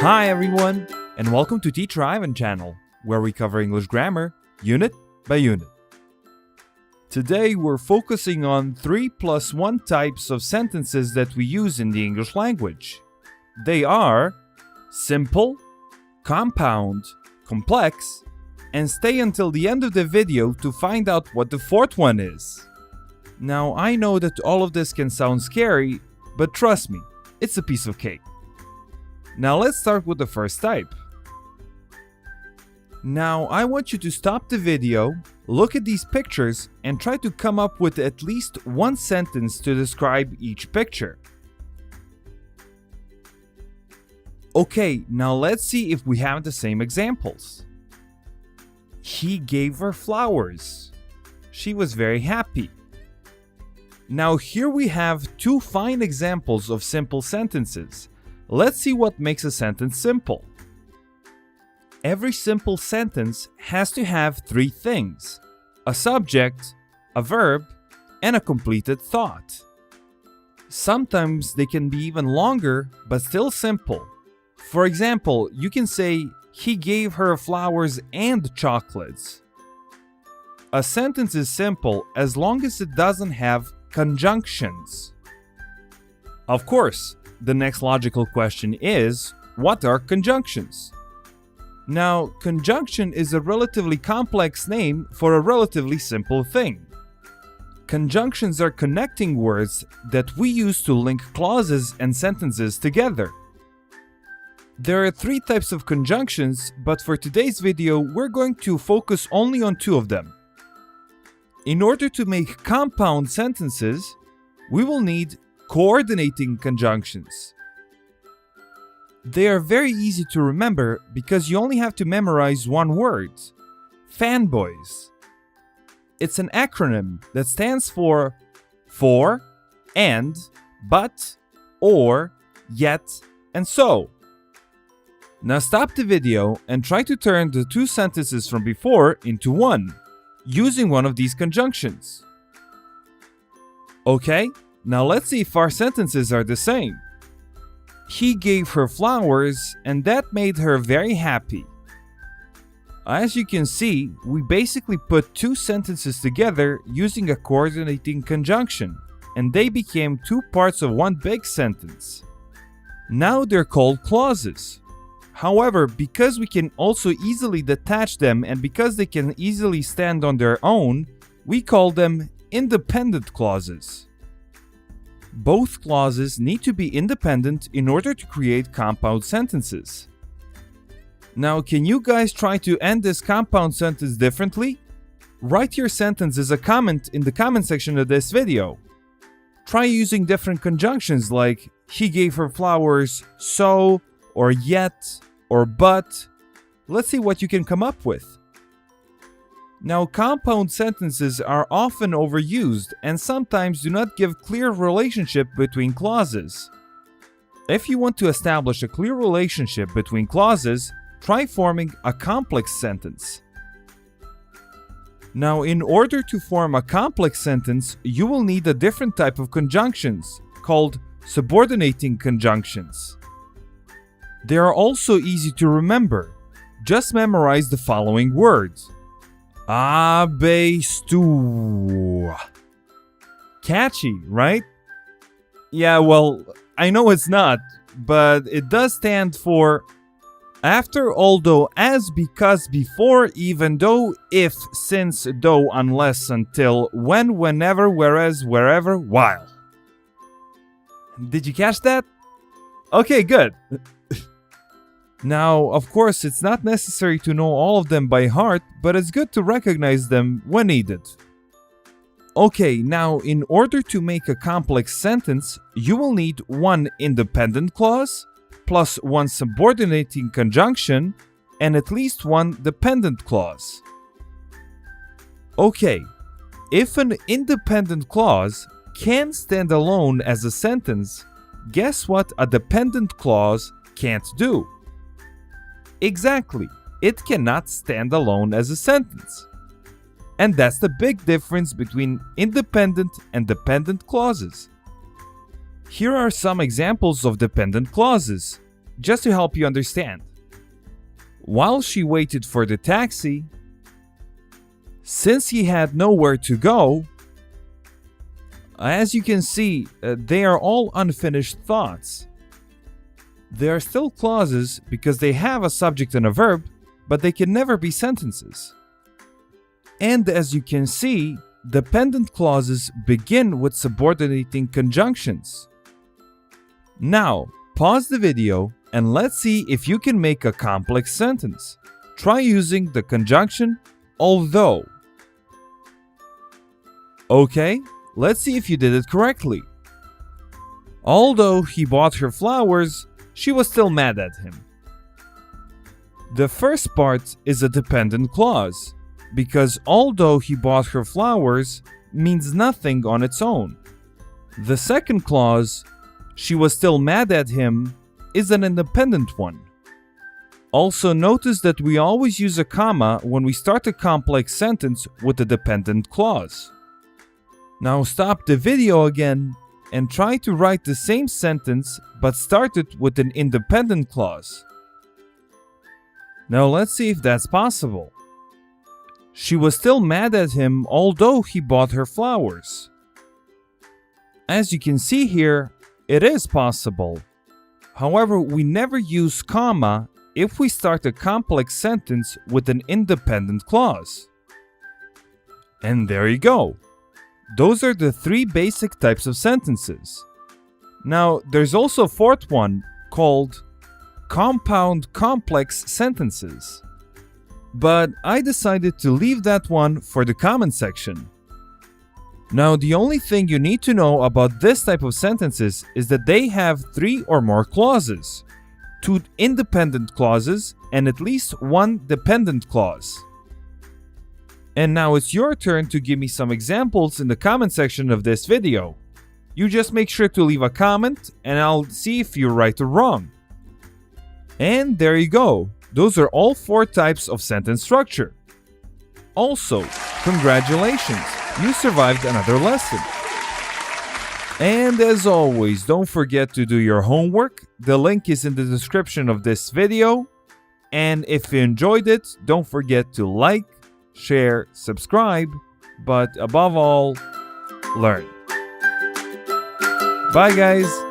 Hi everyone, and welcome to Teacher Ivan channel, where we cover English grammar unit by unit. Today we're focusing on 3+1 types of sentences that we use in the English language. They are simple, compound, complex, and stay until the end of the video to find out what the fourth one is. Now I know that all of this can sound scary, but trust me, it's a piece of cake. Now let's start with the first type. Now I want you to stop the video, look at these pictures, and try to come up with at least one sentence to describe each picture. Okay, now let's see if we have the same examples. He gave her flowers. She was very happy. Now here we have two fine examples of simple sentences. Let's see what makes a sentence simple. Every simple sentence has to have three things: a subject, a verb, and a completed thought. Sometimes they can be even longer, but still simple. For example, you can say, he gave her flowers and chocolates. A sentence is simple as long as it doesn't have conjunctions. Of course, the next logical question is, what are conjunctions? Now, conjunction is a relatively complex name for a relatively simple thing. Conjunctions are connecting words that we use to link clauses and sentences together. There are three types of conjunctions, but for today's video, we're going to focus only on two of them. In order to make compound sentences, we will need coordinating conjunctions. They are very easy to remember because you only have to memorize one word: fanboys. It's an acronym that stands for and, but, or, yet, and so. Now stop the video and try to turn the two sentences from before into one, using one of these conjunctions. Okay? Now let's see if our sentences are the same. He gave her flowers and that made her very happy. As you can see, we basically put two sentences together using a coordinating conjunction, and they became two parts of one big sentence. Now they're called clauses. However, because we can also easily detach them and because they can easily stand on their own, we call them independent clauses. Both clauses need to be independent in order to create compound sentences. Now, can you guys try to end this compound sentence differently? Write your sentence as a comment in the comment section of this video. Try using different conjunctions like he gave her flowers, so, or yet, or but. Let's see what you can come up with. Now, compound sentences are often overused and sometimes do not give clear relationship between clauses. If you want to establish a clear relationship between clauses, try forming a complex sentence. Now, in order to form a complex sentence, you will need a different type of conjunctions called subordinating conjunctions. They are also easy to remember. Just memorize the following words. Abestu. Catchy, right? Yeah, well, I know it's not, but it does stand for after, although, as, because, before, even though, if, since, though, unless, until, when, whenever, whereas, wherever, while. Did you catch that? Okay, good. Now, of course, it's not necessary to know all of them by heart, but it's good to recognize them when needed. Okay, now in order to make a complex sentence, you will need one independent clause, plus one subordinating conjunction, and at least one dependent clause. Okay, if an independent clause can stand alone as a sentence, guess what a dependent clause can't do? Exactly, it cannot stand alone as a sentence. And that's the big difference between independent and dependent clauses. Here are some examples of dependent clauses. just to help you understand. While she waited for the taxi, since he had nowhere to go, as you can see, they are all unfinished thoughts. They are still clauses because they have a subject and a verb, but they can never be sentences. And as you can see, dependent clauses begin with subordinating conjunctions. Now, pause the video and let's see if you can make a complex sentence. Try using the conjunction although. Okay, let's see if you did it correctly. Although he bought her flowers, she was still mad at him. The first part is a dependent clause, because although he bought her flowers means nothing on its own. The second clause, she was still mad at him, is an independent one. Also notice that we always use a comma when we start a complex sentence with a dependent clause. Now stop the video again and try to write the same sentence but start it with an independent clause. Now let's see if that's possible. She was still mad at him although he bought her flowers. As you can see here, it is possible. However, we never use comma if we start a complex sentence with an independent clause. And there you go. Those are the three basic types of sentences. Now, there's also a fourth one called compound complex sentences. But I decided to leave that one for the comment section. Now, the only thing you need to know about this type of sentences is that they have 3 or more clauses, 2 independent clauses, and at least 1 dependent clause. And now it's your turn to give me some examples in the comment section of this video. You just make sure to leave a comment and I'll see if you're right or wrong. And there you go. Those are all 4 types of sentence structure. Also, congratulations, you survived another lesson. And as always, don't forget to do your homework. The link is in the description of this video. And if you enjoyed it, don't forget to like, share, subscribe, but above all, learn. Bye guys!